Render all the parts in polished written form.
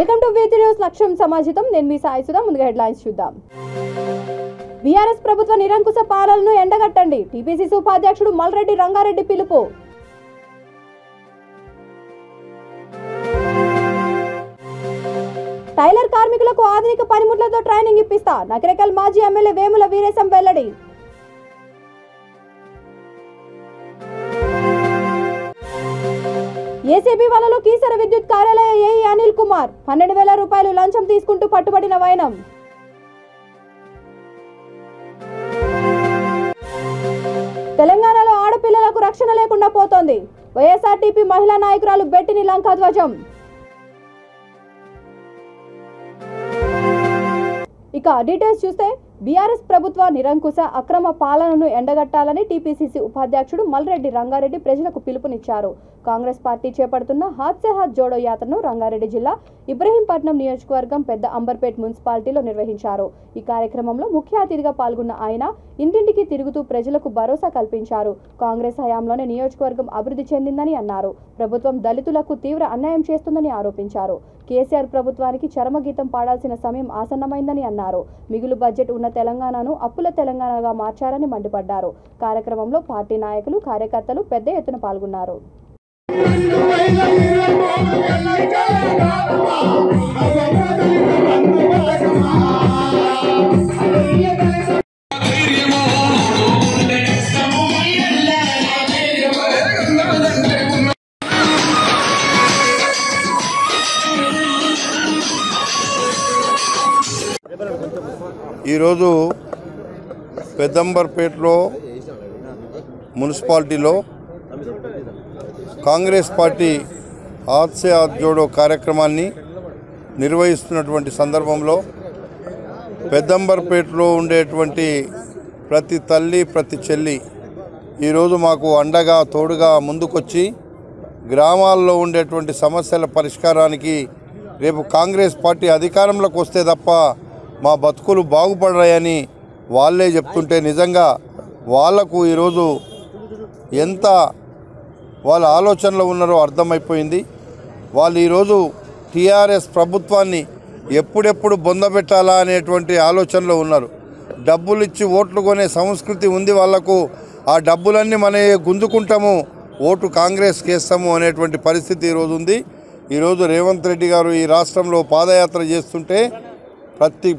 Welcome to Vithi news లక్ష్యం సమాజితం. నేను మీ సాయి సుధా. ముందుగా హెడ్లైన్స్ చూద్దాం. బీఆర్ఎస్ ప్రభుత్వ నిరంకుశ పాలనను ఎండగట్టండి. టీపీసీసీ ఉపాధ్యక్షుడు మల్రెడ్డి రంగారెడ్డి పిలుపు. టైలర్ కార్మికులకు ఆధునిక పనిముట్లతో ట్రైనింగ్ ఇప్పిస్తా. నకరేకల్ మాజీ ఎమ్మెల్యే వేముల వీరేశం వెల్లడి. ఏసీబీ వలలో కీసర విద్యుత్ కార్యాలయ ఏఈ అనిల్ కుమార్ 12,000 రూపాయలు లంచం తీసుకుంటూ పట్టుబడిన వైనం. తెలంగాణలో ఆడపిల్లలకు రక్షణ లేకుండా పోతోంది. వైఎస్ఆర్టీపీ మహిళా నాయకురాలు బెట్టిని లంకా ధ్వజం. ఇక డీటెయిల్స్ చూస్తే బీఆర్ఎస్ ప్రభుత్వ నిరంకుశ అక్రమ పాలనను ఎండగట్టాలని టీపీసీసీ ఉపాధ్యక్షుడు మల్రెడ్డి రంగారెడ్డి ప్రజలకు పిలుపునిచ్చారు. కాంగ్రెస్ పార్టీ చేపడుతున్న హాత్ సే హాత్ జోడో యాత్రను రంగారెడ్డి జిల్లా ఇబ్రహీంపట్నం నియోజకవర్గం పెద్ద అంబర్పేట్ మున్సిపాలిటీలో నిర్వహించారు. ఈ కార్యక్రమంలో ముఖ్య అతిథిగా పాల్గొన్న ఆయన ఇంటింటికి తిరుగుతూ ప్రజలకు భరోసా కల్పించారు. కాంగ్రెస్ హయాంలోనే నియోజకవర్గం అభివృద్ధి చెందిందని అన్నారు. ప్రభుత్వం దళితులకు తీవ్ర అన్యాయం చేస్తుందని ఆరోపించారు. కేసీఆర్ ప్రభుత్వానికి చరమగీతం పాడాల్సిన సమయం ఆసన్నమైందని అన్నారు. మిగులు బడ్జెట్ ఉన్న తెలంగాణను అప్పుల తెలంగాణగా మార్చారని మండిపడ్డారు. కార్యక్రమంలో పార్టీ నాయకులు, కార్యకర్తలు పెద్ద ఎత్తున పాల్గొన్నారు. ఈరోజు పెద్దంబర్పేటలో మున్సిపాలిటీలో కాంగ్రెస్ పార్టీ హాత్ సే హాత్ జోడో కార్యక్రమాన్ని నిర్వహిస్తున్నటువంటి సందర్భంలో పెద్దంబర్పేటలో ఉండేటువంటి ప్రతి తల్లి, ప్రతి చెల్లి ఈరోజు మాకు అండగా, తోడుగా ముందుకొచ్చి గ్రామాల్లో ఉండేటువంటి సమస్యల పరిష్కారానికి రేపు కాంగ్రెస్ పార్టీ అధికారంలోకి వస్తే తప్ప మా బతుకులు బాగుపడరాయని వాళ్ళే చెప్తుంటే నిజంగా వాళ్లకు ఈరోజు ఎంత వాళ్ళ ఆలోచనలో ఉన్నారో అర్థమైపోయింది. వాళ్ళు ఈరోజు టీఆర్ఎస్ ప్రభుత్వాన్ని ఎప్పుడెప్పుడు బొందబెట్టాలా అనేటువంటి ఆలోచనలో ఉన్నారు. డబ్బులు ఇచ్చి ఓట్లు కొనే సంస్కృతి ఉంది వాళ్లకు. ఆ డబ్బులన్నీ మన గుంజుకుంటాము, ఓటు కాంగ్రెస్కి వేస్తాము అనేటువంటి పరిస్థితి ఈరోజు ఉంది. ఈరోజు రేవంత్ రెడ్డి గారు ఈ రాష్ట్రంలో పాదయాత్ర చేస్తుంటే ప్రతి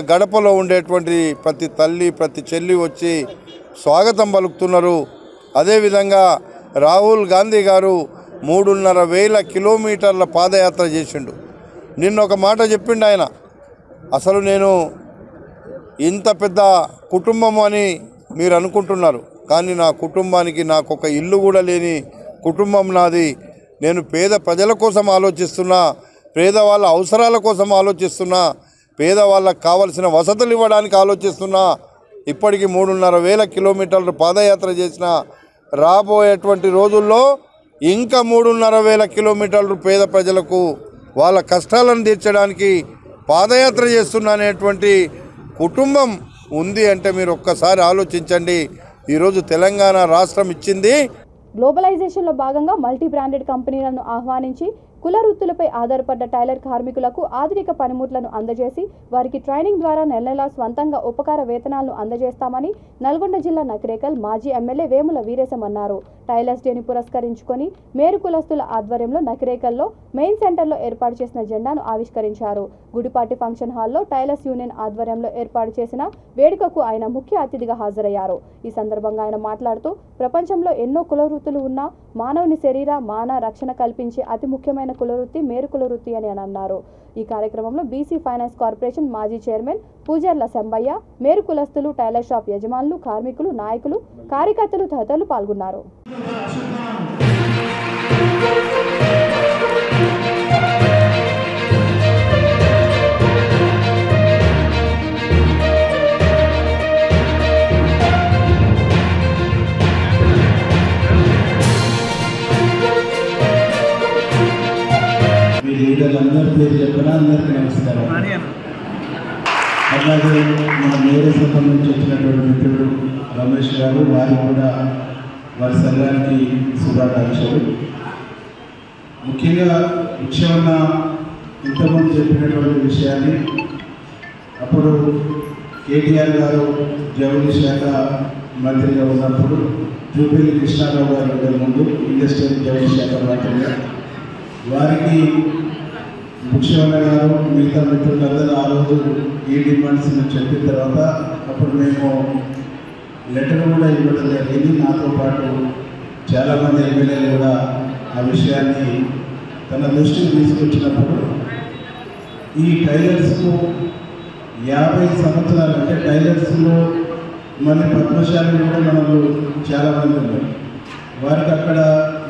గడపలో ఉండేటువంటి ప్రతి తల్లి, ప్రతి చెల్లి వచ్చి స్వాగతం పలుకుతున్నారు. అదేవిధంగా రాహుల్ గాంధీ గారు 3,500 కిలోమీటర్ల పాదయాత్ర చేసిండు. నిన్న ఒక మాట చెప్పిండు ఆయన, అసలు నేను ఇంత పెద్ద కుటుంబం అని మీరు అనుకుంటున్నారు, కానీ నా కుటుంబానికి నాకు ఒక ఇల్లు కూడా లేని కుటుంబం నాది. నేను పేద ప్రజల కోసం ఆలోచిస్తున్నా, పేదవాళ్ళ అవసరాల కోసం ఆలోచిస్తున్నా, పేదవాళ్ళకు కావలసిన వసతులు ఇవ్వడానికి ఆలోచిస్తున్నా. ఇప్పటికీ 3,500 కిలోమీటర్లు పాదయాత్ర చేసిన రాబోయేటువంటి రోజుల్లో ఇంకా 3,500 కిలోమీటర్లు పేద ప్రజలకు వాళ్ళ కష్టాలను తీర్చడానికి పాదయాత్ర చేస్తున్నా అనేటువంటి కుటుంబం ఉంది అంటే మీరు ఒక్కసారి ఆలోచించండి. ఈరోజు తెలంగాణ రాష్ట్రం ఇచ్చింది. గ్లోబలైజేషన్లో భాగంగా మల్టీ బ్రాండెడ్ కంపెనీలను ఆహ్వానించి కుల వృత్తులపై ఆధారపడ్డ టైలర్ కార్మికులకు ఆధునిక పనిముట్లను అందజేసి వారికి ట్రైనింగ్ ద్వారా నెలలా స్వంతంగా ఉపకార వేతనాలను అందజేస్తామని నల్గొండ జిల్లా నకరేకల్ మాజీ ఎమ్మెల్యే వేముల వీరేశం అన్నారు. టైలర్స్ డేని పురస్కరించుకొని మేరు కులస్తుల ఆధ్వర్యంలో నకరేకల్లో మెయిన్ సెంటర్లో ఏర్పాటు చేసిన జెండాను ఆవిష్కరించారు. గుడిపాటి ఫంక్షన్ హాల్లో టైలర్స్ యూనియన్ ఆధ్వర్యంలో ఏర్పాటు చేసిన వేడుకకు ఆయన ముఖ్య అతిథిగా హాజరయ్యారు. ఈ సందర్భంగా ఆయన మాట్లాడుతూ ప్రపంచంలో ఎన్నో కుల వృత్తులు ఉన్నా మానవుని శరీర మాన రక్షణ కల్పించే అతి ముఖ్యమైన కులవృత్తి మేరు కులవృత్తి అని అన్నారు. ఈ కార్యక్రమంలో బీసీ ఫైనాన్స్ కార్పొరేషన్ మాజీ చైర్మన్ పూజర్ల శంబయ్య, మేరు కులస్తులు, టైలర్ షాప్ యజమానులు, కార్మికులు, నాయకులు, కార్యకర్తలు తదితరులు పాల్గొన్నారు. లీడర్లందరి పేరు చెప్పినా అందరికీ నమస్కారం. అలాగే మా మేరే సంబంధించి వచ్చినటువంటి మిత్రుడు రమేష్ గారు, వారికి కూడా వారి సంఘానికి శుభాకాంక్షలు. ముఖ్యంగా ముఖ్యమైన ఇంతకుముందు చెప్పినటువంటి విషయాన్ని అప్పుడు కేటీఆర్ గారు జౌళి శాఖ మంత్రిగా ఉన్నప్పుడు జూపల్లి కృష్ణారావు గారు ముందు ఇండస్ట్రియల్ జౌళి శాఖ మంత్రిగా వారికి ముఖ్యమంత్రి గారు మిగతా మిత్రులందరూ ఆ రోజు ఈ డిమాండ్స్ చెప్పిన తర్వాత అప్పుడు మేము లెటర్ కూడా ఇవ్వడం జరిగింది. నాతో పాటు చాలామంది ఎమ్మెల్యేలు కూడా ఆ విషయాన్ని తన దృష్టికి తీసుకొచ్చినప్పుడు ఈ టైలర్స్కు 50 సంవత్సరాలు అంటే టైలర్స్లో మళ్ళీ పద్మశాలి కూడా మనకు చాలామంది ఉన్నారు. వారికి అక్కడ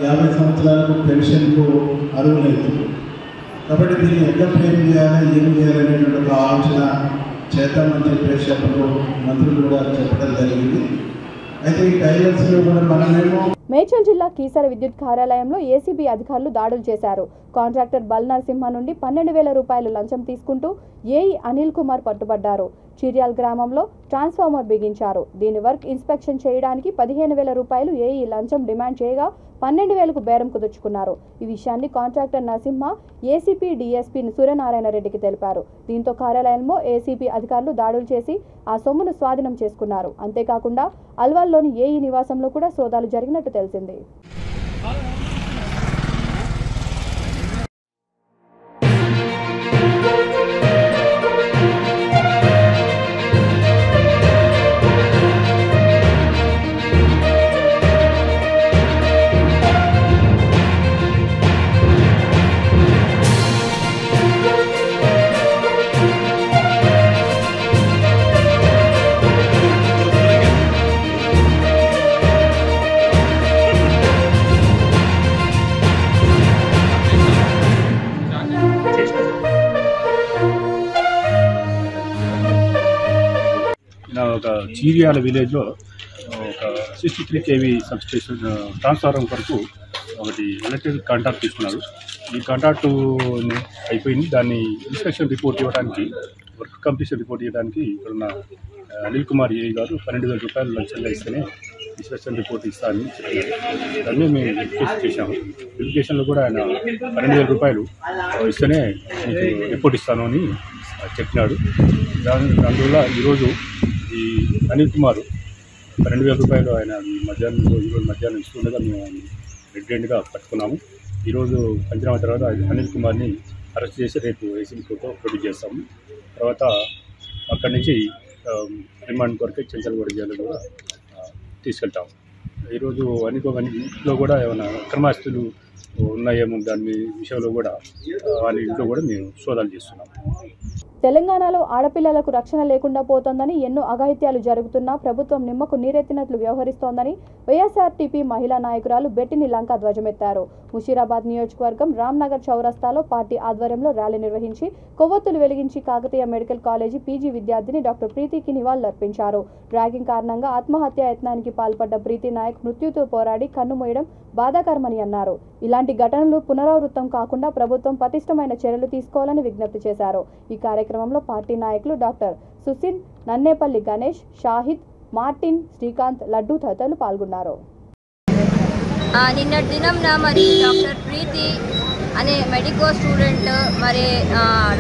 50 సంవత్సరాలకు పెన్షన్కు అర్హులవుతుంది. కాబట్టి దీన్ని ఎట్లా ఫ్రేమ్ చేయాలి, ఏం చేయాలనేటువంటి ఒక ఆలోచన చేద్దామని చెప్పేసి అప్పుడు మంత్రులు కూడా చెప్పడం జరిగింది. అయితే ఈ టైలర్స్లో కూడా మనమేమో మేడ్చల్ జిల్లా కీసర విద్యుత్ కార్యాలయంలో ఏసీబీ అధికారులు దాడులు చేశారు. కాంట్రాక్టర్ బల్ నరసింహ నుండి 12,000 రూపాయలు లంచం తీసుకుంటూ ఏఈ అనిల్ కుమార్ పట్టుబడ్డారు. చిర్యాల్ గ్రామంలో ట్రాన్స్ఫార్మర్ బిగించారు. దీని వర్క్ ఇన్స్పెక్షన్ చేయడానికి 15,000 రూపాయలు ఏఈ లంచం డిమాండ్ చేయగా 12,000కు బేరం కుదుర్చుకున్నారు. ఈ విషయాన్ని contractor Narasimha ACP DSP Suryanarayana రెడ్డికి తెలిపారు. దీంతో కార్యాలయంలో ఏసీపీ అధికారులు దాడులు చేసి ఆ సొమ్మును స్వాధీనం చేసుకున్నారు. అంతేకాకుండా అల్వాల్లోని ఏఈ నివాసంలో కూడా సోదాలు జరిగినట్టు తెలిసింది. ఒక చీరియాల విలేజ్లో ఒక 63 kV సబ్స్టేషన్ ట్రాన్స్ఫార్మర్ వరకు ఒకటి ఎలక్ట్రిక్ కాంట్రాక్ట్ తీసుకున్నారు. ఈ కాంట్రాక్టు అయిపోయింది. దాన్ని ఇన్స్పెక్షన్ రిపోర్ట్ ఇవ్వడానికి, వర్క్ కంప్లీషన్ రిపోర్ట్ ఇవ్వడానికి ఇక్కడున్న అనిల్ కుమార్ ఏఈ గారు 12,000 రూపాయలు లంచంగా ఇస్తేనే ఇన్స్పెక్షన్ రిపోర్ట్ ఇస్తానని చెప్పారు. దాన్ని మేము వెరిఫికేషన్ చేశాము. వెరిఫికేషన్లో కూడా ఆయన 12,000 రూపాయలు ఇస్తేనే మీకు రిపోర్ట్ ఇస్తాను అని చెప్పినాడు. అందువల్ల ఈరోజు ఈ అనిల్ కుమార్ 12,000 రూపాయలు ఆయన ఈరోజు మధ్యాహ్నం ఇస్తుండగా మేము ఆయన రెడ్ హ్యాండ్గా పట్టుకున్నాము. ఈరోజు పంచనామా తర్వాత అనిల్ కుమార్ని అరెస్ట్ చేసి రేపు ఏసీబీ కోర్టులో ప్రొడ్యూస్ చేస్తాము. తర్వాత అక్కడి నుంచి రిమాండ్ కొరకు చెంచల్గూడ జైలు కూడా తీసుకెళ్తాము. ఈరోజు ఇంట్లో కూడా ఏమైనా అక్రమాస్తులు ఉన్నాయేమో దాని విషయంలో కూడా వాళ్ళ ఇంట్లో కూడా మేము సోదాలు చేస్తున్నాము. తెలంగాణలో ఆడపిల్లలకు రక్షణ లేకుండా పోతోందని, ఎన్నో అఘాయిత్యాలు జరుగుతున్నా ప్రభుత్వం నిమ్మకు నీరెత్తినట్లు వ్యవహరిస్తోందని వైఎస్ఆర్టీపీ మహిళా నాయకురాలు బెట్టిని లంక ధ్వజమెత్తారు. ముషీరాబాద్ నియోజకవర్గం రామ్నగర్ చౌరస్తాలో పార్టీ ఆధ్వర్యంలో ర్యాలీ నిర్వహించి కొవ్వొత్తులు వెలిగించి కాకతీయ మెడికల్ కాలేజీ పీజీ విద్యార్థిని డాక్టర్ ప్రీతికి నివాళులర్పించారు. డ్రాగింగ్ కారణంగా ఆత్మహత్యా యత్నానికి పాల్పడ్డ ప్రీతి నాయక్ మృత్యుతో పోరాడి కన్నుమూయడం బాధాకరమని అన్నారు. ఇలాంటి ఘటనలు పునరావృతం కాకుండా ప్రభుత్వం పటిష్టమైన చర్యలు తీసుకోవాలని విజ్ఞప్తి చేశారు. ఈ కార్యక్రమంలో పార్టీ నాయకులు డాక్టర్ సుసిన్, నన్నేపల్లి గణేష్, షాహిద్, మార్టిన్, శ్రీకాంత్, లడ్డు తదితరులు పాల్గొన్నారు. నిన్నటి దినంన మరి డాక్టర్ ప్రీతి అనే మెడికో స్టూడెంట్ మరి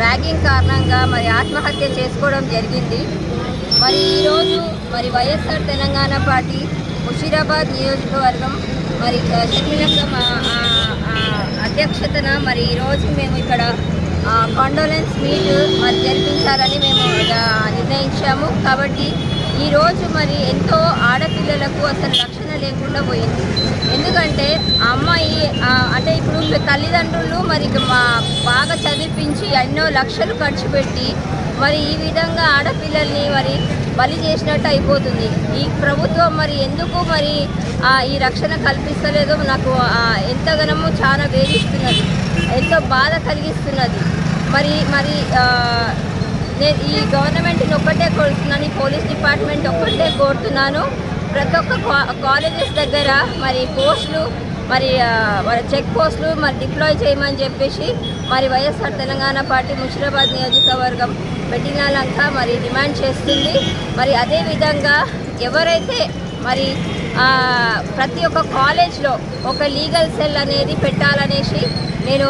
ర్యాగింగ్ కారణంగా మరి ఆత్మహత్య చేసుకోవడం జరిగింది. మరి ఈరోజు మరి వైఎస్ఆర్ తెలంగాణ పార్టీ ముషీరాబాద్ నియోజకవర్గం మరి షర్మిలక్క అధ్యక్షతన మరి ఈరోజు మేము ఇక్కడ కాండోలెన్స్ మీట్ మరి జరిపించాలని మేము నిర్ణయించాము. కాబట్టి ఈరోజు మరి ఎంతో ఆడపిల్లలకు అసలు రక్షణ లేకుండా పోయింది. ఎందుకంటే ఆ అమ్మాయి అంటే ఇప్పుడు తల్లిదండ్రులు మరి బాగా చదివించి ఎన్నో లక్షలు ఖర్చు పెట్టి మరి ఈ విధంగా ఆడపిల్లల్ని మరి బలి చేసినట్టు అయిపోతుంది. ఈ ప్రభుత్వం మరి ఎందుకు మరి ఈ రక్షణ కల్పిస్తలేదో నాకు ఎంతగానో చాలా వేధిస్తున్నది, ఎంతో బాధ కలిగిస్తున్నది. మరి నేను ఈ గవర్నమెంట్ని ఒక్కటే కోరుతున్నాను, ఈ పోలీస్ డిపార్ట్మెంట్ ఒక్కటే కోరుతున్నాను, ప్రతి ఒక్క కాలేజెస్ దగ్గర మరి పోస్టులు మరి చెక్ పోస్టులు మరి డిప్లాయ్ చేయమని చెప్పేసి మరి వైఎస్ఆర్ తెలంగాణ పార్టీ ముషీరాబాద్ నియోజకవర్గం బెట్టిన లంక మరి డిమాండ్ చేస్తుంది. మరి అదేవిధంగా ఎవరైతే మరి ప్రతి ఒక్క కాలేజ్లో ఒక లీగల్ సెల్ అనేది పెట్టాలనేసి నేను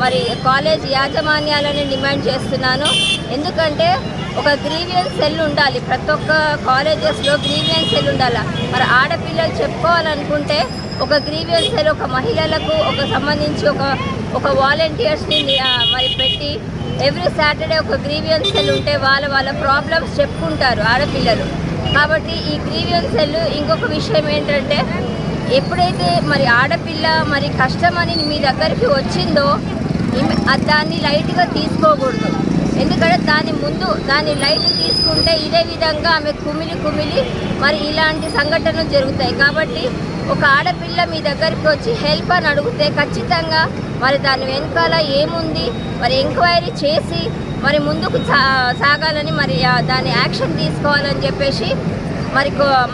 మరి కాలేజ్ యాజమాన్యాలని డిమాండ్ చేస్తున్నాను. ఎందుకంటే ఒక గ్రీవియన్స్ సెల్ ఉండాలి, ప్రతి ఒక్క కాలేజెస్లో గ్రీవియన్స్ సెల్ ఉండాలి. మరి ఆడపిల్లలు చెప్పుకోవాలనుకుంటే ఒక గ్రీవియన్స్ సెల్ ఒక మహిళలకు ఒక సంబంధించి ఒక వాలంటీర్స్ని మరి పెట్టి ఎవ్రీ సాటర్డే ఒక గ్రీవియన్స్ సెల్ ఉంటే వాళ్ళ ప్రాబ్లమ్స్ చెప్పుకుంటారు ఆడపిల్లలు. కాబట్టి ఈ గ్రీవియన్స్ సెల్ ఇంకొక విషయం ఏంటంటే ఎప్పుడైతే మరి ఆడపిల్ల మరి కష్టమని మీ దగ్గరికి వచ్చిందో దాన్ని లైట్గా తీసుకోకూడదు. ఎందుకంటే దాని లైట్ తీసుకుంటే ఇదే విధంగా ఆమె కుమిలి మరి ఇలాంటి సంఘటనలు జరుగుతాయి. కాబట్టి ఒక ఆడపిల్ల మీ దగ్గరికి వచ్చి హెల్ప్ అని అడిగితే ఖచ్చితంగా మరి దాని వెనకాల ఏముంది మరి ఎంక్వైరీ చేసి మరి ముందుకు సాగాలని మరి దాని యాక్షన్ తీసుకోవాలని చెప్పేసి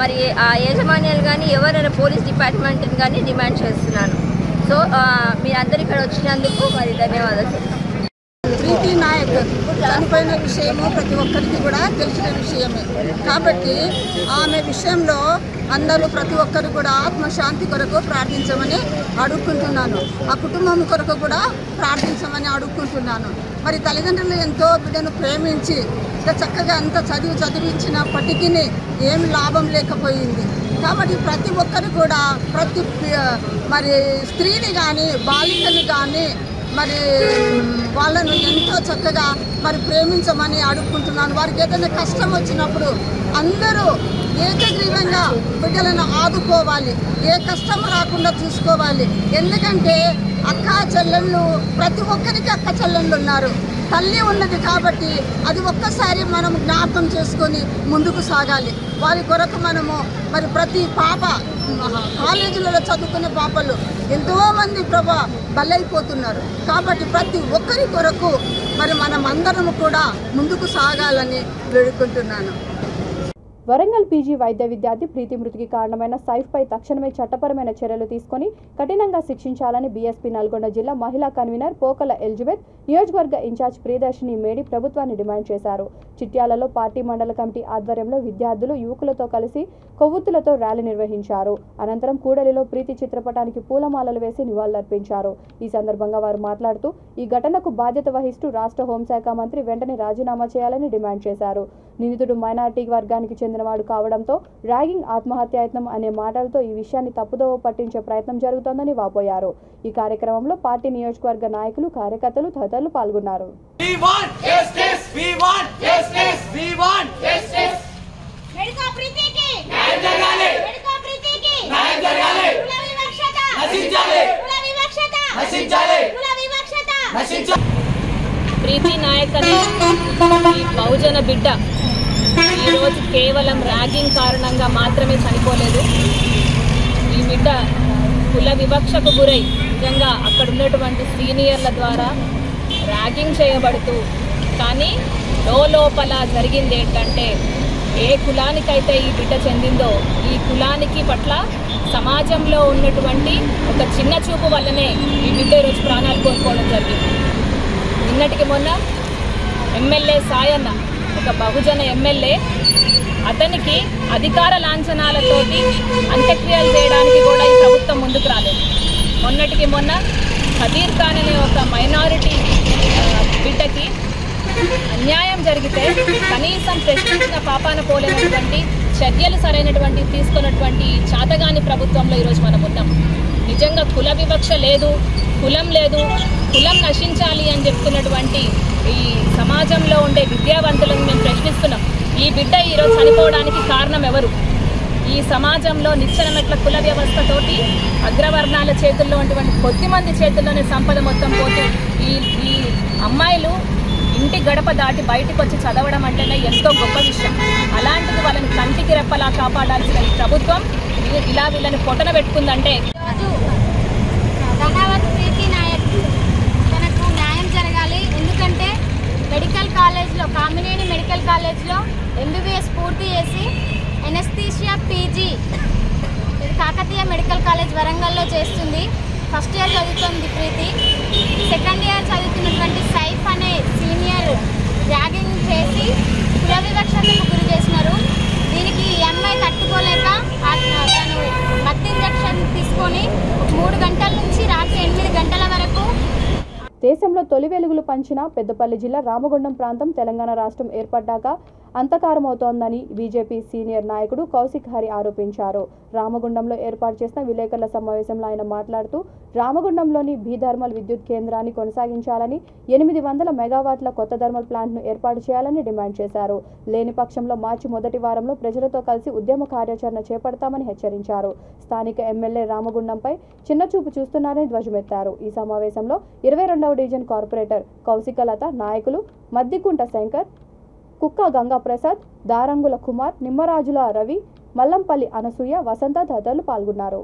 మరి ఆ యాజమాన్యాలు కానీ ఎవరైనా పోలీస్ డిపార్ట్మెంట్ని కానీ డిమాండ్ చేస్తున్నాను. సో మీరందరూ ఇక్కడ వచ్చినందుకు మరి ధన్యవాదాలు. ప్రీతి నాయక్ చనిపోయిన విషయము ప్రతి ఒక్కరికి కూడా తెలిసిన విషయమే. కాబట్టి ఆమె విషయంలో అందరూ ప్రతి ఒక్కరు కూడా ఆత్మశాంతి కొరకు ప్రార్థించమని అడుక్కుంటున్నాను. ఆ కుటుంబం కొరకు కూడా ప్రార్థించమని అడుక్కుంటున్నాను. మరి తల్లిదండ్రులు ఎంతో బిడ్డను ప్రేమించి చక్కగా అంత చదివించినప్పటికీ ఏమి లాభం లేకపోయింది. కాబట్టి ప్రతి ఒక్కరు కూడా మరి స్త్రీని కానీ బాలికని కానీ మరి వాళ్ళను ఎంతో చక్కగా మరి ప్రేమించమని అడుక్కుంటున్నాను. వారికి ఏదైనా కష్టం వచ్చినప్పుడు అందరూ ఏకగ్రీవంగా బిడ్డలను ఆదుకోవాలి, ఏ కష్టం రాకుండా చూసుకోవాలి. ఎందుకంటే అక్క చెల్లెళ్ళు ప్రతి ఒక్కరికి అక్క చెల్లెళ్ళు ఉన్నారు, తల్లి ఉన్నది. కాబట్టి అది ఒక్కసారి మనం జ్ఞాపకం చేసుకొని ముందుకు సాగాలి. వారి కొరకు మనము మరి ప్రతి పాప కాలేజీలలో చదువుకునే పాపలు ఎంతోమంది బలైపోతున్నారు. కాబట్టి ప్రతి ఒక్కరి కొరకు మరి మనం అందరము కూడా ముందుకు సాగాలని వేడుకుంటున్నాను. వరంగల్ పీజీ వైద్య విద్యార్థి ప్రీతి మృతికి కారణమైన సైఫ్పై తక్షణమే చట్టపరమైన చర్యలు తీసుకొని కఠినంగా శిక్షించాలని బీఎస్పీ నల్గొండ జిల్లా మహిళా కన్వీనర్ పోకల ఎలిజబెత్, నియోజకవర్గ ఇన్ఛార్జ్ ప్రియదర్శిని మేడి ప్రభుత్వాన్ని డిమాండ్ చేశారు. చిట్యాలలో పార్టీ మండల కమిటీ ఆధ్వర్యంలో విద్యార్థులు యువకులతో కలిసి కొవ్వొత్తులతో ర్యాలీ నిర్వహించారు. అనంతరం కూడలిలో ప్రీతి చిత్రపటానికి పూలమాలలు వేసి నివాళులర్పించారు. ఈ సందర్భంగా వారు మాట్లాడుతూ ఈ ఘటనకు బాధ్యత వహిస్తూ రాష్ట్ర హోంశాఖ మంత్రి వెంటనే రాజీనామా చేయాలని డిమాండ్ చేశారు. నిందితుడు మైనారిటీ వర్గానికి చెందినవాడు కావడంతో ర్యాగింగ్, ఆత్మహత్యాయత్నం అనే మాటలతో ఈ విషయాన్ని తప్పుదోవ పట్టించే ప్రయత్నం జరుగుతోందని వాపోయారు. ఈ కార్యక్రమంలో పార్టీ నియోజకవర్గ నాయకులు, కార్యకర్తలు తదితరులు పాల్గొన్నారు. ప్రీతి నాయక్ అనే ఈ బహుజన బిడ్డ ఈరోజు కేవలం ర్యాగింగ్ కారణంగా మాత్రమే చనిపోలేదు. ఈ బిడ్డ కుల వివక్షకు గురై నిజంగా అక్కడ ఉన్నటువంటి సీనియర్ల ద్వారా ర్యాగింగ్ చేయబడుతూ, కానీ లోపల జరిగింది ఏంటంటే ఏ కులానికైతే ఈ బిడ్డ చెందిందో ఈ కులానికి పట్ల సమాజంలో ఉన్నటువంటి ఒక చిన్న చూపు వల్లనే ఈ బిడ్డ ఈరోజు ప్రాణాలు కోల్పోవడం జరిగింది. నిన్నటికి మొన్న ఎమ్మెల్యే సాయన్న, ఒక బహుజన ఎమ్మెల్యే, అతనికి అధికార లాంఛనాలతోటి అంత్యక్రియలు చేయడానికి కూడా ఈ ప్రభుత్వం ముందుకు రాలేదు. మొన్నటికి మొన్న ఖదీర్ ఖాన్ అనే ఒక మైనారిటీ బిడ్డకి అన్యాయం జరిగితే కనీసం ప్రశ్నించిన పాపాన పోలేనటువంటి చర్యలు సరైనటువంటి తీసుకున్నటువంటి చాతగాని ప్రభుత్వంలో ఈరోజు మనం ఉన్నాం. నిజంగా కుల వివక్ష లేదు, కులం లేదు, కులం నశించాలి అని చెప్తున్నటువంటి ఈ సమాజంలో ఉండే విద్యావంతులను మేము ప్రశ్నిస్తున్నాం. ఈ బిడ్డ ఈరోజు చనిపోవడానికి కారణం ఎవరు? ఈ సమాజంలో నిచ్చెనమెట్ల కుల వ్యవస్థతోటి అగ్రవర్ణాల చేతుల్లో ఉన్నటువంటి కొద్దిమంది చేతుల్లోనే సంపద మొత్తం పోతూ ఈ అమ్మాయిలు ఇంటి గడప దాటి బయటకు వచ్చి చదవడం అంటేనే ఎంతో గొప్ప విషయం. అలాంటిది వాళ్ళని కంటికి రెప్పలా కాపాడాల్సిన ఈ ప్రభుత్వం ఇలా వీళ్ళని పొట్టన పెట్టుకుందంటే ప్రీతి నాయక్ తనకు న్యాయం జరగాలి. ఎందుకంటే మెడికల్ కాలేజ్లో, కామినేని మెడికల్ కాలేజ్లో ఎంబీబీఎస్ పూర్తి చేసి anaesthesia PG Kakatiya medical college వరంగల్లో చేస్తుంది. ఫస్ట్ ఇయర్ చదువుతుంది ప్రీతి. సెకండ్ ఇయర్ చదువుతున్నటువంటి సైఫ్ అనే సీనియర్ ర్యాగింగ్ చేసి కుల వివక్షతకు గురి చేసినారు. దీనికి ఈ అమ్మాయి తట్టుకోలేక తను తొలి వెలుగులు పంచిన పెద్దపల్లి జిల్లా రామగుండం ప్రాంతం తెలంగాణ రాష్ట్రం ఏర్పడ్డాక అంతకారమవుతోందని బీజేపీ సీనియర్ నాయకుడు కౌశిక్ హరి ఆరోపించారు. రామగుండంలో ఏర్పాటు చేసిన విలేకరుల సమావేశంలో ఆయన మాట్లాడుతూ రామగుండంలోని బి థర్మల్ విద్యుత్ కేంద్రాన్ని కొనసాగించాలని 800 మెగావాట్ల కొత్త థర్మల్ ప్లాంట్ను ఏర్పాటు చేయాలని డిమాండ్ చేశారు. లేని పక్షంలో మార్చి మొదటి వారంలో ప్రజలతో కలిసి ఉద్యమ కార్యాచరణ చేపడతామని హెచ్చరించారు. స్థానిక ఎమ్మెల్యే రామగుండంపై చిన్నచూపు చూస్తున్నారని ధ్వజమెత్తారు. ఈ సమావేశంలో 22వ డివిజన్ కార్పొరేటర్ కౌశికలత, నాయకులు మద్దికుంట శంకర్, కుక్క గంగా ప్రసాద్, దారంగుల కుమార్, నిమ్మరాజుల రవి, మల్లంపల్లి అనసూయ, వసంత తదితరులు పాల్గొన్నారు.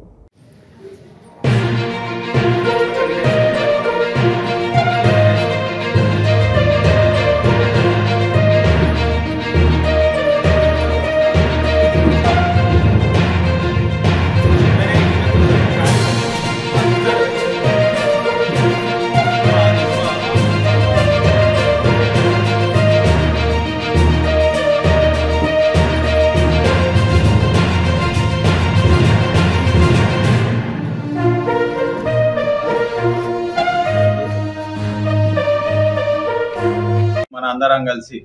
అందరం కలిసి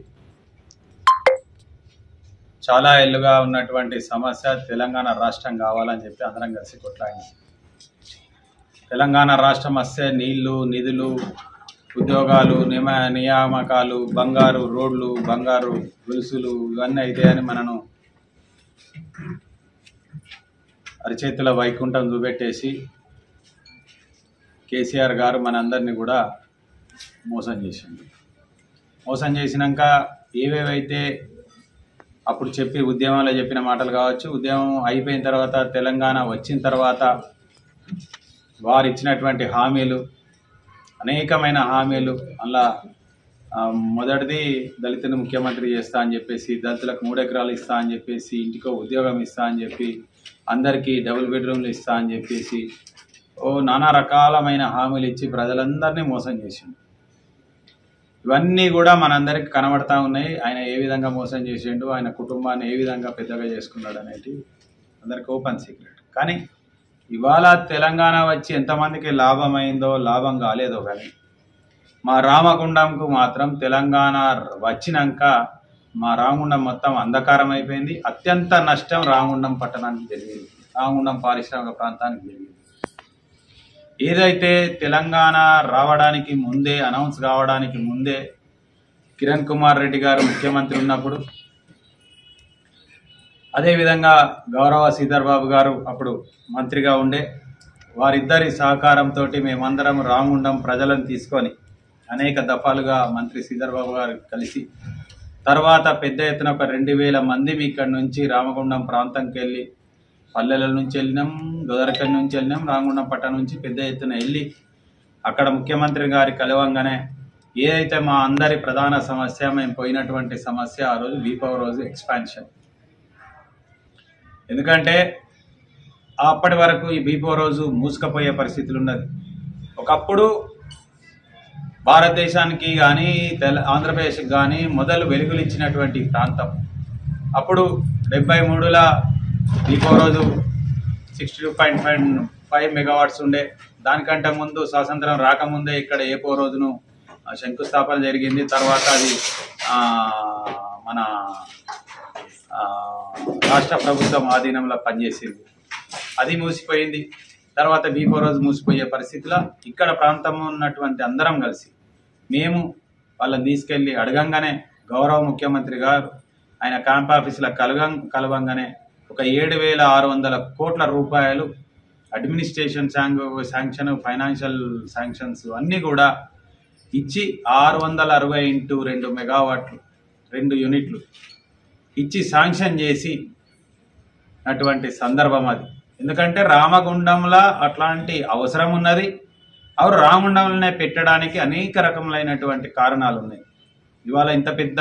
చాలా ఏళ్ళుగా ఉన్నటువంటి సమస్య తెలంగాణ రాష్ట్రం కావాలని చెప్పి అందరం కలిసి కొట్లాడినాం. తెలంగాణ రాష్ట్రం వస్తే నీళ్లు, నిధులు, ఉద్యోగాలు, నియామకాలు, బంగారు రోడ్లు, బంగారు గొలుసులు ఇవన్నీ అయితాయని మనను అరిచేతుల వైకుంఠం చూపెట్టేసి కేసీఆర్ గారు మనందరినీ కూడా మోసం చేసిండు. మోసం చేసినాక ఏవేవైతే అప్పుడు ఉద్యమంలో చెప్పిన మాటలు కావచ్చు, ఉద్యమం అయిపోయిన తర్వాత తెలంగాణ వచ్చిన తర్వాత వారు ఇచ్చినటువంటి హామీలు, అనేకమైన హామీలు, అలా మొదటిది దళితుని ముఖ్యమంత్రి చేస్తా అని చెప్పేసి, దళితులకు 3 ఎకరాలు ఇస్తా అని చెప్పేసి, ఇంటికో ఉద్యోగం ఇస్తా అని చెప్పి, అందరికీ డబుల్ బెడ్రూమ్లు ఇస్తా అని చెప్పేసి నానా రకాలమైన హామీలు ఇచ్చి ప్రజలందరినీ మోసం చేసిండు. ఇవన్నీ కూడా మనందరికి కనబడతా ఉన్నాయి. ఆయన ఏ విధంగా మోసం చేసిండు, ఆయన కుటుంబాన్ని ఏ విధంగా పెద్దగా చేసుకున్నాడు అనేది అందరికి ఓపెన్ సీక్రెట్. కానీ ఇవాళ తెలంగాణ వచ్చి ఎంతమందికి లాభమైందో లాభం కాలేదో కానీ మా రామగుండంకు మాత్రం తెలంగాణ వచ్చినాక మా రామగుండం మొత్తం అంధకారం అయిపోయింది. అత్యంత నష్టం రామగుండం పట్టణానికి జరిగింది, రామగుండం పారిశ్రామిక ప్రాంతానికి జరిగింది. ఏదైతే తెలంగాణ రావడానికి ముందే, అనౌన్స్ కావడానికి ముందే కిరణ్ కుమార్ రెడ్డి గారు ముఖ్యమంత్రి ఉన్నప్పుడు, అదేవిధంగా గౌరవ శ్రీధర్ బాబు గారు అప్పుడు మంత్రిగా ఉండే, వారిద్దరి సహకారంతో మేమందరం రామగుండం ప్రజలను తీసుకొని అనేక దఫాలుగా మంత్రి శ్రీధర్ బాబు గారు కలిసి, తర్వాత పెద్ద ఎత్తున ఒక 2000 మంది ఇక్కడి నుంచి రామగుండం ప్రాంతంకి వెళ్ళి, పల్లెల నుంచి వెళ్ళినాం, గోదరకల్ నుంచి వెళ్ళినాం, రామగుండం పట్టణం నుంచి పెద్ద ఎత్తున వెళ్ళి అక్కడ ముఖ్యమంత్రి గారి కలవంగానే ఏదైతే మా అందరి ప్రధాన సమస్య, మేము పోయినటువంటి సమస్య ఆ రోజు వీపవర్ రోజు ఎక్స్పాన్షన్. ఎందుకంటే అప్పటి వరకు ఈ వీపవర్ రోజు మూసుకపోయే పరిస్థితులు ఉన్నది. ఒకప్పుడు భారతదేశానికి కానీ ఆంధ్రప్రదేశ్కి కానీ మొదలు వెలుగులు ఇచ్చినటువంటి ప్రాంతం. అప్పుడు 73లో దీపో రోజు 62.5 మెగావాట్స్ ఉండే. దానికంటే ముందు స్వాతంత్రం రాకముందే ఇక్కడ ఏపో రోజును శంకుస్థాపన జరిగింది. తర్వాత అది మన రాష్ట్ర ప్రభుత్వం ఆధీనంలో పనిచేసింది, అది మూసిపోయింది. తర్వాత బీపో రోజు మూసిపోయే పరిస్థితిలో ఇక్కడ ప్రాంతం ఉన్నటువంటి అందరం కలిసి మేము వాళ్ళని తీసుకెళ్ళి అడగంగానే గౌరవ ముఖ్యమంత్రి గారు ఆయన క్యాంప్ ఆఫీసులో కలవంగానే ఒక 7,600 కోట్ల రూపాయలు అడ్మినిస్ట్రేషన్ శాంక్షన్, ఫైనాన్షియల్ శాంక్షన్స్ అన్నీ కూడా ఇచ్చి 660 × 2 మెగావాట్లు 2 యూనిట్లు ఇచ్చి శాంక్షన్ చేసి అటువంటి సందర్భం అది. ఎందుకంటే రామగుండంలో అట్లాంటి అవసరం ఉన్నది, అవి రామగుండంలోనే పెట్టడానికి అనేక రకములైనటువంటి కారణాలు ఉన్నాయి. ఇవాళ ఇంత పెద్ద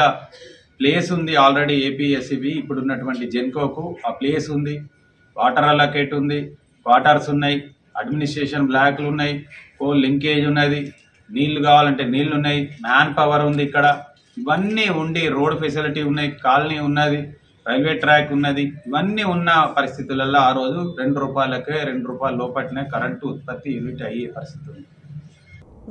ప్లేస్ ఉంది ఆల్రెడీ ఏపీఎస్సీబీ ఇప్పుడు ఉన్నటువంటి జెన్కోకు, ఆ ప్లేస్ ఉంది, వాటర్ అలొకేట్ ఉంది, క్వార్టర్స్ ఉన్నాయి, అడ్మినిస్ట్రేషన్ బ్లాక్లు ఉన్నాయి, కోల్ లింకేజ్ ఉన్నది, నీళ్లు కావాలంటే నీళ్లు ఉన్నాయి, మ్యాన్ పవర్ ఉంది ఇక్కడ, ఇవన్నీ ఉండి రోడ్ ఫెసిలిటీ ఉన్నాయి, కాలనీ ఉన్నది, రైల్వే ట్రాక్ ఉన్నది. ఇవన్నీ ఉన్న పరిస్థితులలో ఆ రోజు 2 రూపాయలకే 2 రూపాయల లోపట్నే కరెంటు ఉత్పత్తి యూనిట్ అయ్యే పరిస్థితి ఉంది.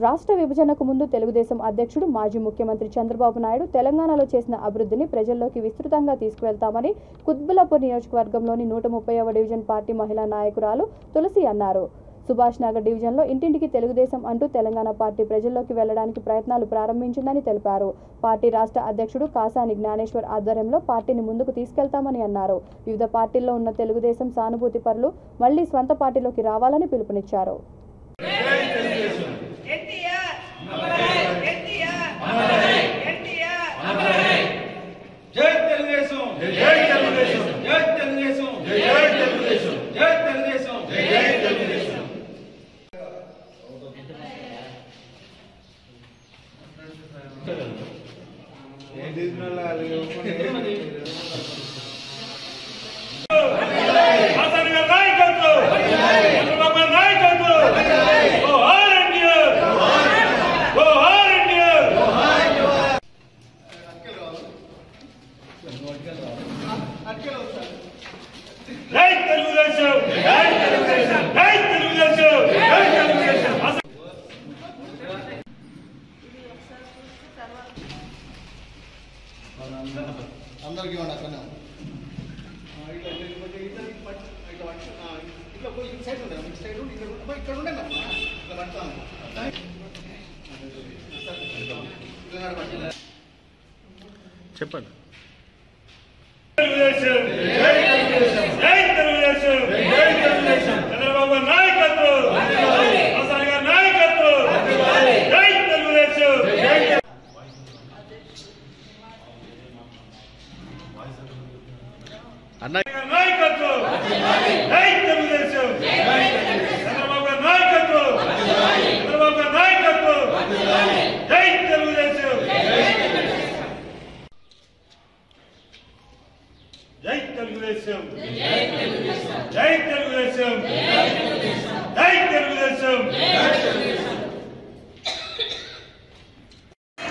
రాష్ట్ర విభజనకు ముందు తెలుగుదేశం అధ్యక్షుడు మాజీ ముఖ్యమంత్రి చంద్రబాబు నాయుడు తెలంగాణలో చేసిన అభివృద్ధిని ప్రజల్లోకి విస్తృతంగా తీసుకువెళ్తామని కుత్బుల్లాపూర్ నియోజకవర్గంలోని 130వ డివిజన్ పార్టీ మహిళా నాయకురాలు తులసి అన్నారు. సుభాష్ నగర్ డివిజన్లో ఇంటింటికి తెలుగుదేశం అంటూ తెలంగాణ పార్టీ ప్రజల్లోకి వెళ్లడానికి ప్రయత్నాలు ప్రారంభించిందని తెలిపారు. పార్టీ రాష్ట్ర అధ్యక్షుడు కాసాని జ్ఞానేశ్వర్ ఆధ్వర్యంలో పార్టీని ముందుకు తీసుకెళ్తామని అన్నారు. వివిధ పార్టీల్లో ఉన్న తెలుగుదేశం సానుభూతి పరులు మళ్లీ స్వంత పార్టీలోకి రావాలని పిలుపునిచ్చారు. అందరికీ అక్కడ ఇక్కడ ఉండే చెప్పండి. చంద్రబాబు నాయకత్వం, నాయకత్వం, జై తెలుగుదేశం. నాయకత్వం, జై తెలుగుదేశం. చంద్రబాబు నాయకత్వం, చంద్రబాబు నాయకత్వం, జై తెలుగుదేశం. జై తెలుగుదేశం, జై తెలుగుదేశం, జై తెలుగుదేశం.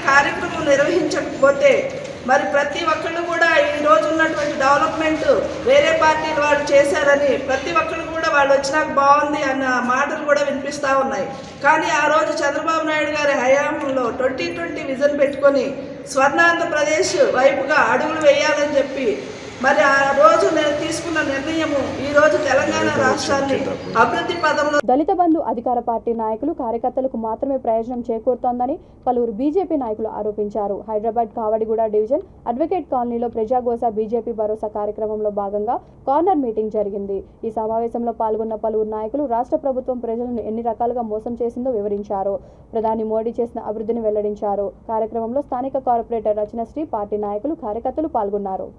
కార్యక్రమం నిర్వహించకపోతే మరి ప్రతి ఒక్కళ్ళు కూడా ఈ రోజు ఉన్నటువంటి డెవలప్మెంట్ వేరే పార్టీలు వాళ్ళు చేశారని ప్రతి ఒక్కళ్ళు కూడా వాళ్ళు వచ్చినాక బాగుంది అన్న మాటలు కూడా వినిపిస్తూ ఉన్నాయి. కానీ ఆ రోజు చంద్రబాబు నాయుడు గారి హయాంలో 2020 విజన్ పెట్టుకొని స్వర్ణాంధ్రప్రదేశ్ వైపుగా అడుగులు వేయాలని చెప్పి మరి ఆ రోజు నేను తీసుకున్న నిర్ణయము ఈ రోజు తెలంగాణ రాష్ట్రాన్ని అభివృద్ధి పదంలో దళిత బంధు అధికార పార్టీ నాయకులు కార్యకర్తలకు మాత్రమే ప్రయోజనం చేకూరుతోందని పలువురు బీజేపీ నాయకులు ఆరోపించారు. హైదరాబాద్ కావడిగూడ డివిజన్ అడ్వకేట్ కాలనీలో ప్రజాగోస బీజేపీ భరోసా కార్యక్రమంలో భాగంగా కార్నర్ మీటింగ్ జరిగింది. ఈ సమావేశంలో పాల్గొన్న పలువురు నాయకులు రాష్ట్ర ప్రభుత్వం ప్రజలను ఎన్ని రకాలుగా మోసం చేసిందో వివరించారు. ప్రధాని మోడీ చేసిన అభివృద్ధిని వెల్లడించారు. కార్యక్రమంలో స్థానిక కార్పొరేటర్ రచనశ్రీ, పార్టీ నాయకులు, కార్యకర్తలు పాల్గొన్నారు.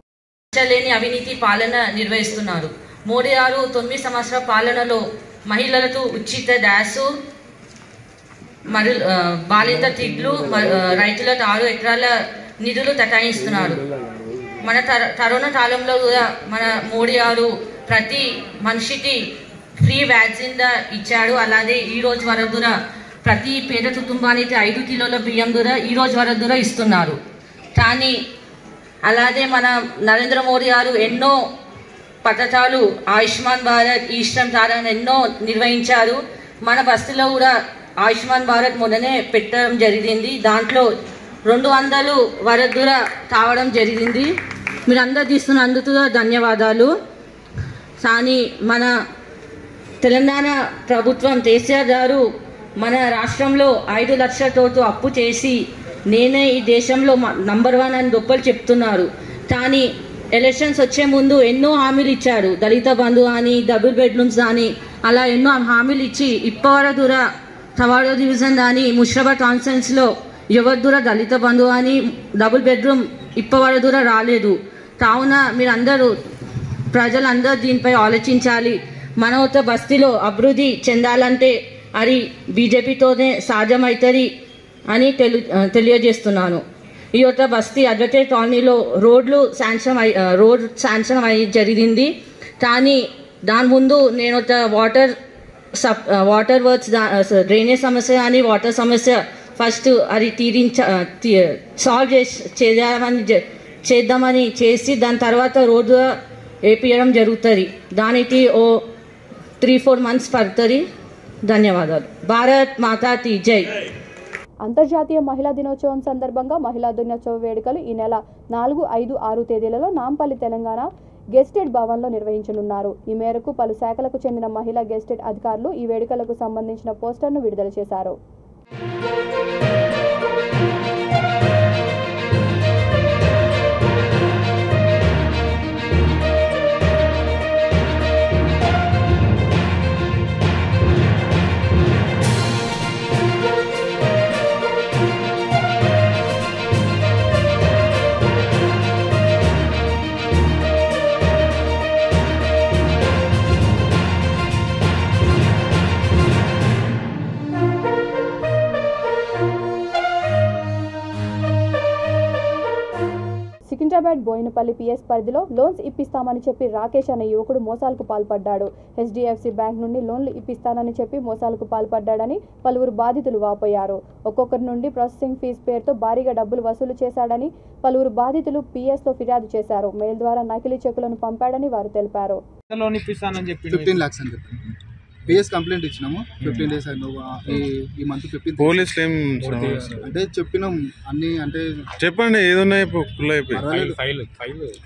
లేని అవినీతి పాలన నిర్వహిస్తున్నారు. మోడీ గారు 9 సంవత్సరాల పాలనలో మహిళలకు ఉచిత డాసు, బాలింత తిడ్లు, రైతులకు 6 ఎకరాల నిధులు కేటాయిస్తున్నారు. మన కరోనా కాలంలో కూడా మన మోడీ గారు ప్రతి మనిషికి ఫ్రీ వ్యాక్సిన్ ఇచ్చాడు. అలాగే ఈ రోజు వరకు కూడా ప్రతి పేద కుటుంబానికి 5 కిలోల బియ్యం కూడా ఈ రోజు వరకు కూడా ఇస్తున్నారు. కానీ అలాగే మన నరేంద్ర మోడీ గారు ఎన్నో పథకాలు, ఆయుష్మాన్ భారత్, ఈశ్రమ్ కార్డ్ ఎన్నో నిర్వహించారు. మన బస్తీలో కూడా ఆయుష్మాన్ భారత్ మొదనే పెట్టడం జరిగింది. దాంట్లో 200 వరకు కూడా కావడం జరిగింది. మీరు అందరు తీసుకున్నందుకు ధన్యవాదాలు. కానీ మన తెలంగాణ ప్రభుత్వం కేసీఆర్ గారు మన రాష్ట్రంలో 5 లక్షల కోట్లు అప్పు చేసి నేనే ఈ దేశంలో నంబర్ 1 అని గొప్పలు చెప్తున్నారు. కానీ ఎలక్షన్స్ వచ్చే ముందు ఎన్నో హామీలు ఇచ్చారు. దళిత బంధు అని, డబుల్ బెడ్రూమ్స్ అని, అలా ఎన్నో హామీలు ఇచ్చి ఇప్పటివరకు కూడా తవాడో డివిజన్ అని ముషిరాబాద్ కాన్ఫరెన్స్లో ఎవరి దూర దళిత బంధు అని, డబుల్ బెడ్రూమ్ ఇప్పటివరకు కూడా రాలేదు. కావున మీరందరూ ప్రజలందరూ దీనిపై ఆలోచించాలి. మన ఒక బస్తీలో అభివృద్ధి చెందాలంటే అది బీజేపీతోనే సాధ్యమవుతుంది అని తెలియజేస్తున్నాను. ఈ యొక్క బస్తీ అడ్వకేట్ కాలనీలో రోడ్ శాంక్షన్ అయి జరిగింది. కానీ దాని ముందు నేను ఒక వాటర్ వర్క్స్, డ్రైనేజ్ సమస్య కానీ వాటర్ సమస్య ఫస్ట్ అది సాల్వ్ చేద్దామని చేసి దాని తర్వాత రోడ్డు వేపించడం జరుగుతుంది. దానికి 3-4 months పడుతుంది. ధన్యవాదాలు. భారత్ మాతా కీ జై. అంతర్జాతీయ మహిళా దినోత్సవం సందర్భంగా మహిళా దినోత్సవ వేడుకలు ఈ నెల 4, 5, 6 తేదీలలో నాంపల్లి తెలంగాణ గెస్టెడ్ భవన్లో నిర్వహించనున్నారు. ఈ మేరకు పలు శాఖలకు చెందిన మహిళా గెస్టెడ్ అధికారులు ఈ వేడుకలకు సంబంధించిన పోస్టర్ను విడుదల చేశారు. సికింద్రాబాద్ బోయినపల్లి పిఎస్ పరిధిలో లోన్స్ ఇప్పిస్తామని చెప్పి రాకేష్ అనే యువకుడు మోసాలకు పాల్పడ్డాడు. హెచ్డిఎఫ్సి బ్యాంక్ నుండి లోన్లు ఇప్పిస్తానని చెప్పి మోసాలకు పాల్పడ్డాడని పలువురు బాధితులు వాపోయారు. ఒక్కొక్కరి నుండి ప్రాసెసింగ్ ఫీజు పేరుతో భారీగా డబ్బులు వసూలు చేశాడని పలువురు బాధితులు పిఎస్తో ఫిర్యాదు చేశారు. మెయిల్ ద్వారా నకిలీ చెక్కులను పంపాడని వారు తెలిపారు. 15 lakhs అని చెప్పి పిఎస్ కంప్లైంట్ ఇచ్చినాము. 15 days ఈ మంత్ 15 పోలీస్ అంటే చెప్పినాం అన్ని. అంటే చెప్పండి ఏదన్నా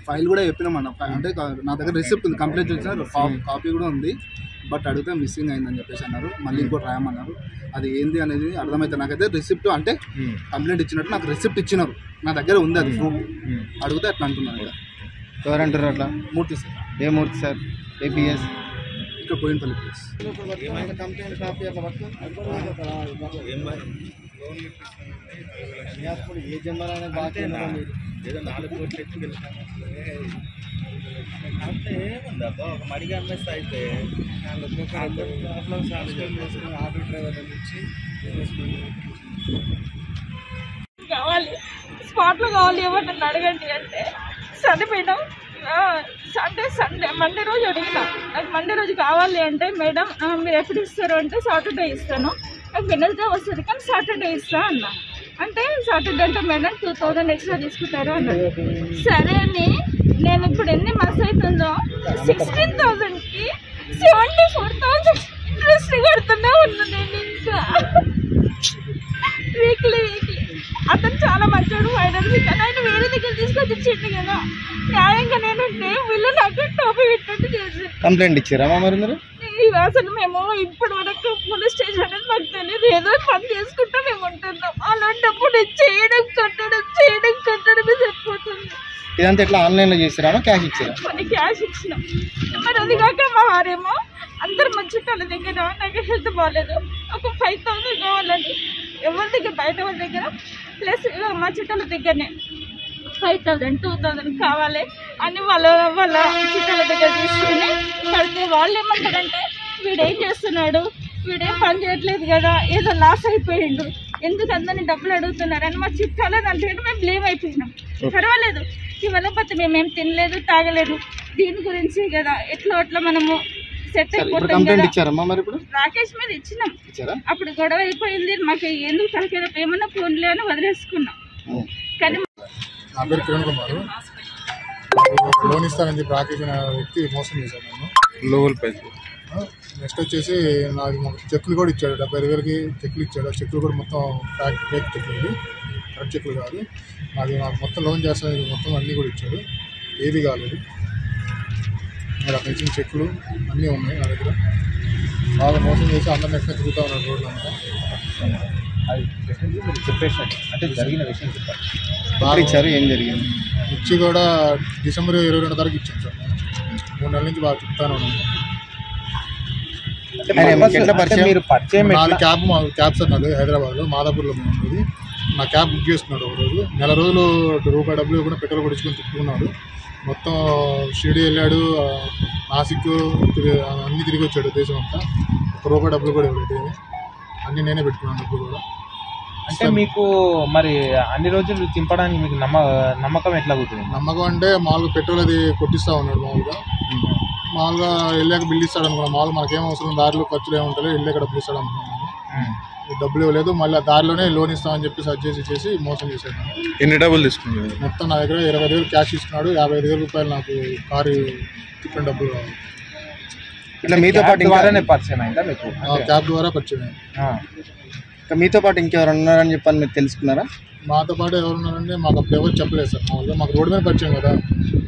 ఫైల్ కూడా చెప్పినాం అన్న. అంటే నా దగ్గర రిసిప్ట్ ఉంది, కంప్లైంట్ ఇచ్చిన కాపీ కూడా ఉంది. బట్ అడిగితే మిస్సింగ్ అయిందని చెప్పేసి అన్నారు. మళ్ళీ ఇంకోటి రాయమన్నారు. అది ఏంది అనేది అర్థమైతే నాకైతే రిసిప్ట్ అంటే కంప్లైంట్ ఇచ్చినట్టు నాకు రిసిప్ట్ ఇచ్చినారు, నా దగ్గర ఉంది అది ప్రూఫ్. అడిగితే అట్లా అంటున్నారు. ఎవరంటారు అట్లా? మూర్తి సార్. ఏ మూర్తి సార్? ఏపీఎస్ ఇక్కడ బోయినపల్లి ప్లేస్. కంప్లైంట్ కాపీ అట్లా ఏ జన్మలనే బాగా ఏదో 4 కోట్లు ఎత్తుకెళ్తాను అంటే ఏముందబ్బా ఒక మడిగా అమ్మేస్తే అయితే ఆటో డ్రైవర్ నుంచి కావాలి, స్పాట్లో కావాలి, ఏమంటారు అడగండి అంటే చనిపోయినాం. సండే మండే రోజు అడిగినా, నాకు మండే రోజు కావాలి అంటే మేడం మీరు ఎప్పుడు ఇస్తారు అంటే సాటర్డే ఇస్తాను, నాకు వెనస్డే వస్తుంది కానీ సాటర్డే ఇస్తా అన్నా. అంటే సాటర్డే అంటే మేడం 2000 ఎక్స్ట్రా తీసుకుంటారు అన్నారు. సరే అని నేను ఇప్పుడు ఎన్ని మంత్స్ అవుతుందో 16,000కి 74,000 ఇంట్రెస్ట్ కడుతూనే ఉన్నా నేను. ఇంకా వీక్లీ అతను చాలా మంచోడు, ఫైనాన్స్ కానీ ఆయన వేరే దగ్గర తీసుకొచ్చి ఇచ్చిండు కదా. న్యాయంగా నేనుంటే వీళ్ళు నాకు టోపీ పెట్టినట్టు చేసి కంప్లైంట్ ఇచ్చారా మరి మీరు? అసలు మేము ఇప్పటి వరకు పోలీస్ స్టేషన్ అనేది మాకు తెలియదు, ఏదో పని చేసుకుంటా మేము ఉంటున్నాం. అలాంటప్పుడు చేయడం కట్టడమే సరిపోతుంది. ఇదంతా ఎట్లా ఆన్లైన్లో చేసారా, క్యాష్ ఇచ్చారా? కొన్ని క్యాష్ ఇచ్చినాం. మరి అది కాక మా వారేమో అందరు మా చుట్టాల దగ్గర నాకు హెల్త్ బాగాలేదు, ఒక 5,000 కావాలండి. ఎవరి దగ్గర బయట వాళ్ళ దగ్గర ప్లస్ మా చుట్టాల దగ్గరనే 5,000 2,000 కావాలి అని వాళ్ళ చుట్టాల దగ్గర తీసుకుని కడితే వాళ్ళు ఏమంటారంటే వీడేం చేస్తున్నాడు, వీడేం పని చేయట్లేదు కదా, ఏదో లాస్ అయిపోయిండు, ఎందుకు అందరినీ డబ్బులు అడుగుతున్నారు అని మా చుట్టాలని అంటే మేము బ్లేమ్ అయిపోయినాం. పర్వాలేదు, ఇవ్వలేకపోతే మేమేం తినలేదు తాగలేదు, దీని గురించి కదా ఎట్లా అట్లా మనము సెట్ అయిపోతాం కదా. రాకేష్ మీద ఇచ్చినాం, అప్పుడు గొడవ అయిపోయింది, మాకు ఎందుకు తలకేదో ఏమన్నా ఫోన్లే అని వదిలేసుకున్నాం. కానీ నా పేరు కిరణ్ కుమార్. లోన్ ఇస్తానని చెప్పి రాకేష్ అనే వ్యక్తి మోసం చేశాను నేను. నెక్స్ట్ వచ్చేసి నాకు చెక్కులు కూడా ఇచ్చాడు, 75,000కి చెక్కులు ఇచ్చాడు. ఆ చెక్కులు కూడా మొత్తం ఫేక్ చెక్కులు, కరెక్ట్ చెక్కులు కాదు. నాకు మొత్తం లోన్ చేస్తాను మొత్తం అన్నీ కూడా ఇచ్చాడు, ఏది కాలేదు. మరి అక్కడ ఇచ్చిన చెక్కులు అన్నీ ఉన్నాయి నా దగ్గర. బాగా మోసం చేసి అందరిని ఎక్కడ తిరుగుతూ ఉన్నాడు రోడ్లు అంతా. అది చెప్పేసాడు అంటే జరిగిన విషయం చెప్పారు. బాగా ఇచ్చారు, ఏం జరిగింది? ఇచ్చి కూడా డిసెంబర్ 22 తారీఖు ఇచ్చాను సార్. 3 నెలల నుంచి బాగా చెప్తాను. క్యాబ్ సార్ నాది హైదరాబాద్లో మాదాపూర్లో ఉండేది. నా క్యాబ్ బుక్ చేసుకున్నాడు ఒక రోజు. నెల రోజులు రూపాయి డబ్బులు ఇవ్వకుండా పెట్రోల్ కొట్టించుకొని తిప్పుకున్నాడు. మొత్తం షిరిడి వెళ్ళాడు, నాసిక్ అన్నీ తిరిగి వచ్చాడు దేశం అంతా. ₹1 డబ్బులు కూడా ఇవ్వలేదు, అన్నీ నేనే పెట్టుకున్నాను డబ్బులు కూడా. అంటే మీకు మరి అన్ని రోజులు తింపడానికి మీకు నమ్మకం ఎట్లా కుదిరింది? నమ్మకం అంటే మామూలుగా పెట్రోల్ అది కొట్టిస్తూ ఉన్నాడు. మామూలుగా వెళ్ళాక బిల్లు ఇస్తాడు అనుకున్నాం. మామూలుగా మనకేం అవసరం, దారిలో ఖర్చులు ఏముంటాయో వెళ్ళాక డబ్బులు ఇస్తాడు అనుకున్నాము. డబ్బులు ఇవ్వలేదు, మళ్ళీ దారిలోనే లోన్ ఇస్తామని చెప్పి సర్చ్ చేసి మోసం చేశాడు. ఎన్ని డబ్బులు తీసుకున్నాడు? మొత్తం నా దగ్గర 25,000 క్యాష్ ఇస్తున్నాడు, 55,000 రూపాయలు నాకు కారు తిప్పిన డబ్బులు కావాలి. ఇట్లా మీతో పాటు ద్వారానే పరిచయం అయిందా మీకు? క్యాబ్ ద్వారా పరిచయం. ఇంకా మీతో పాటు ఇంకెవరు ఉన్నారని చెప్పని మీరు తెలుసుకున్నారా? మాతో పాటు ఎవరు ఉన్నారంటే మాకు అప్పుడు ఎవరు చెప్పలేదు సార్. మామూలుగా మాకు రోడ్డు మీద పరిచయం కదా,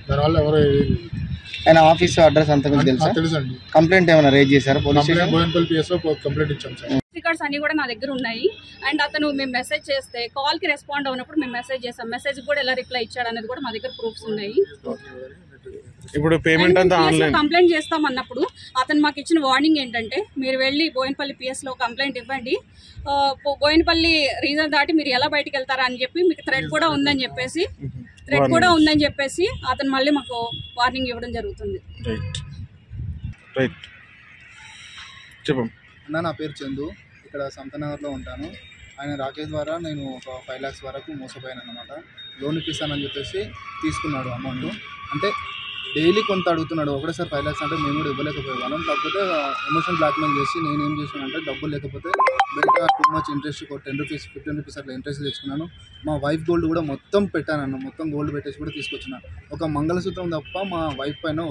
దానివల్ల ఎవరు ఆయన ఆఫీస్ అడ్రస్ అంతా మీకు తెలుసా? తెలుసండి. కంప్లైంట్ ఏమైనా రేజ్ చేశారా పోలీస్ స్టేషన్? బోయినపల్లి పిఎస్లో కంప్లైంట్ ఇచ్చాం సార్. రికార్డ్స్ అన్ని కూడా నా దగ్గర ఉన్నాయి. అండ్ అతను మేము మెసేజ్ చేస్తే కాల్కి రెస్పాండ్ అవునప్పుడు మేము మెసేజ్ చేస్తాం. మెసేజ్ కూడా ఎలా రిప్లై ఇచ్చాడు అనేది కూడా మా దగ్గర ప్రూఫ్స్ ఉన్నాయి. ఇప్పుడు పేమెంట్ అంతా ఆన్లైన్. కంప్లైంట్ చేస్తాం అన్నప్పుడు అతను మాకు ఇచ్చిన వార్నింగ్ ఏంటంటే, మీరు వెళ్ళి బోయినపల్లి పిఎస్లో కంప్లైంట్ ఇవ్వండి, బోయినపల్లి రీజన్ దాటి మీరు ఎలా బయటకు వెళ్తారా అని చెప్పి మీకు థ్రెడ్ కూడా ఉందని చెప్పేసి అతను మళ్ళీ మాకు వార్నింగ్ ఇవ్వడం జరుగుతుంది. అన్న, నా పేరు చందు, ఇక్కడ సంతనగర్లో ఉంటాను. ఆయన రాకేష్ ద్వారా నేను ఒక 5 lakhs వరకు మోసపోయాను అనమాట. లోన్ ఇప్పిస్తానని చెప్పేసి తీసుకున్నాడు అమౌంట్. అంటే డైలీ కొంత అడుగుతున్నాడు. ఒకటేసారి 5 lakhs అంటే మేము కూడా ఇవ్వలేకపోయేవాళ్ళం. కాకపోతే ఎమోషనల్ బ్లాక్మెయిల్ చేసి నేనేం చేశానంటే, డబ్బులు లేకపోతే బయట too much interest 10 rupees 15 rupees అట్లా ఇంట్రెస్ట్ తెచ్చుకున్నాను. మా వైఫ్ గోల్డ్ కూడా మొత్తం పెట్టానన్న, మొత్తం గోల్డ్ పెట్టేసి కూడా తీసుకొచ్చినాను. ఒక మంగళసూత్రం తప్ప మా వైఫ్ పైన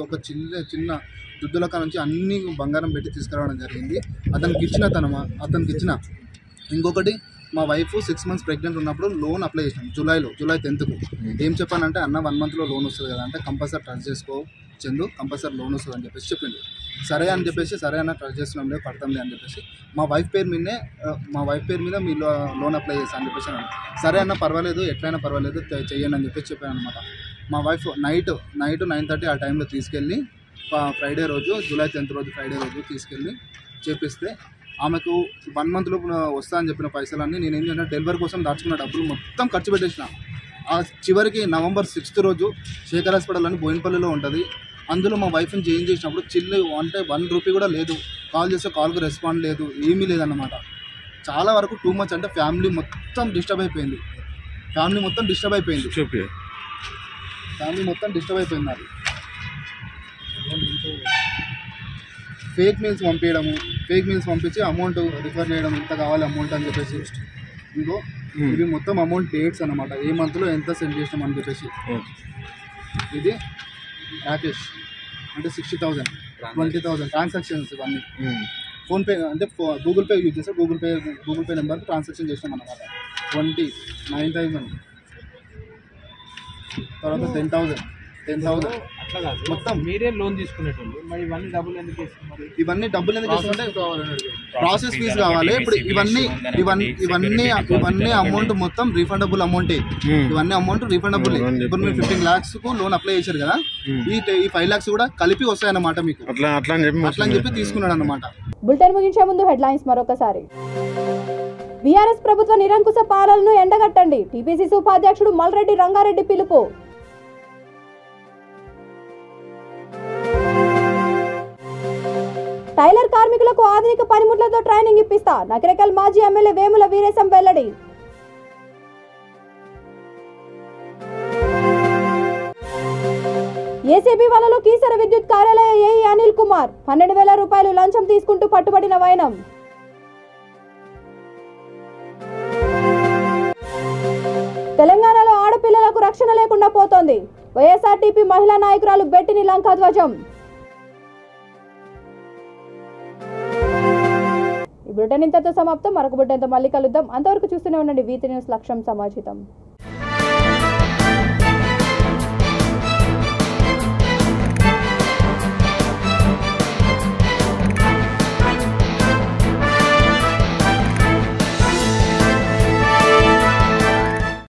ఒక చిన్న దుద్దులక నుంచి అన్ని బంగారం పెట్టి తీసుకురావడం జరిగింది. అతనికి ఇచ్చిన ఇంకొకటి, మా వైఫ్ 6 months ప్రెగ్నెంట్ ఉన్నప్పుడు లోన్ అప్లై చేసినాం జూలై 10th. ఏం చెప్పానంటే, అన్న 1 monthలో లోన్ వస్తుంది కదా అంటే, కంపల్సరీ ట్రస్ట్ చేసుకో చందు, కంపల్సరీ లోన్ వస్తుంది అని చెప్పేసి చెప్పింది. సరే అని చెప్పేసి, సరే అన్న ట్రస్ట్ చేస్తున్నాం లేదు పడతాంలే అని చెప్పేసి మా వైఫ్ పేరు మీద మీ లోన్ అప్లై చేస్తాను అని చెప్పేసి అన్నాను. సరే అన్న పర్వాలేదు, ఎట్లయినా పర్వాలేదు చెయ్యండి అని చెప్పేసి చెప్పాను అనమాట. మా వైఫ్ నైట్ 9:30 ఆ టైంలో తీసుకెళ్ళి ఫ్రైడే రోజు, జూలై 10th రోజు ఫ్రైడే రోజు తీసుకెళ్ళి చేపిస్తే, ఆమెకు 1 month లోపు వస్తా అని చెప్పిన పైసలన్నీ నేను ఏం చేసిన, డెలివరీ కోసం దాచుకున్న డబ్బులు మొత్తం ఖర్చు పెట్టేసిన. ఆ చివరికి November 6th రోజు శేఖర్ హాస్పిటల్ అని బోయినపల్లిలో ఉంటుంది. అందులో మా వైఫ్ని జాయిన్ చేసినప్పుడు చిల్లు అంటే 1 rupee కూడా లేదు. కాల్ చేస్తే కాల్కు రెస్పాండ్ లేదు, ఏమీ లేదన్నమాట. చాలా వరకు టూ మచ్ అంటే ఫ్యామిలీ మొత్తం డిస్టర్బ్ అయిపోయింది. అది ఫేక్ మెయిల్స్ పంపించి అమౌంట్ రిఫర్ చేయడం, ఇంత కావాలి అమౌంట్ అని చెప్పేసి. ఇంకో ఇవి మొత్తం అమౌంట్ డేట్స్ అన్నమాట, ఏ మంత్లో ఎంత సెండ్ చేసినాం అని చెప్పేసి. ఇది రాకేష్ అంటే 60,000 20,000 ట్రాన్సాక్షన్స్ ఇవన్నీ. ఫోన్పే అంటే గూగుల్ పే యూజ్ చేస్తే గూగుల్ పే నెంబర్కి ట్రాన్సాక్షన్ చేసినాం అన్నమాట. 9,000 తర్వాత 10,000 మొత్తం. మీరే లోన్ తీసుకునేటోళ్ళు, మరి ఇవన్నీ డబ్బులు ఎందుకు వేసుకున్నారు? ఇవన్నీ డబ్బులు ఎందుకు వేసుకుంటే ప్రాసెస్ ఫీజు కావాలి. ఇప్పుడు ఇవన్నీ అమౌంట్ మొత్తం రీఫండబుల్ అమౌంటే. ఇవన్నీ అమౌంట్ రీఫండబుల్. ఇప్పుడు మీరు 15 lakhs లోన్ అప్లై చేశారు కదా, ఈ 5 lakhs కూడా కలిపి వస్తాయన్నమాట మీకు. అట్లా అని చెప్పి తీసుకున్నాడు అన్నమాట. బులెటిన్ ముగించే ముందు హెడ్లైన్స్ మరొకసారి. బీఆర్ఎస్ ప్రభుత్వ నిరంకుశ పాలనను ఎండగట్టండి, టీపీసీసీ ఉపాధ్యక్షుడు మల్రెడ్డి రంగారెడ్డి పిలుపు. టైలర్ కార్మికులకు ఆధునిక పనిముట్లతో ట్రైనింగ్ ఇప్పిస్తా, నకరేకల్ మాజీ ఎమ్మెల్యే వేముల వీరేశం వెల్లడి. ఏసీబీ వలలో కీసర విద్యుత్ కార్యాలయ ఏఈ అనిల్ కుమార్ 12,000 రూపాయలు లంచం తీసుకుంటూ పట్టుబడిన వైనం. తెలంగాణలో ఆడపిల్లలకు రక్షణ లేకుండా పోతోంది, వైఎస్ఆర్టీపీ మహిళా నాయకురాలు బెట్టిని లంకా ధ్వజం. ఈ బులెటిన్ ఇంతతో సమాప్తం. మరొక బులెటిన్తో మళ్ళీ కలుద్దాం. అంతవరకు చూస్తూనే ఉండండి V3 న్యూస్, లక్ష్యం సమాజితం.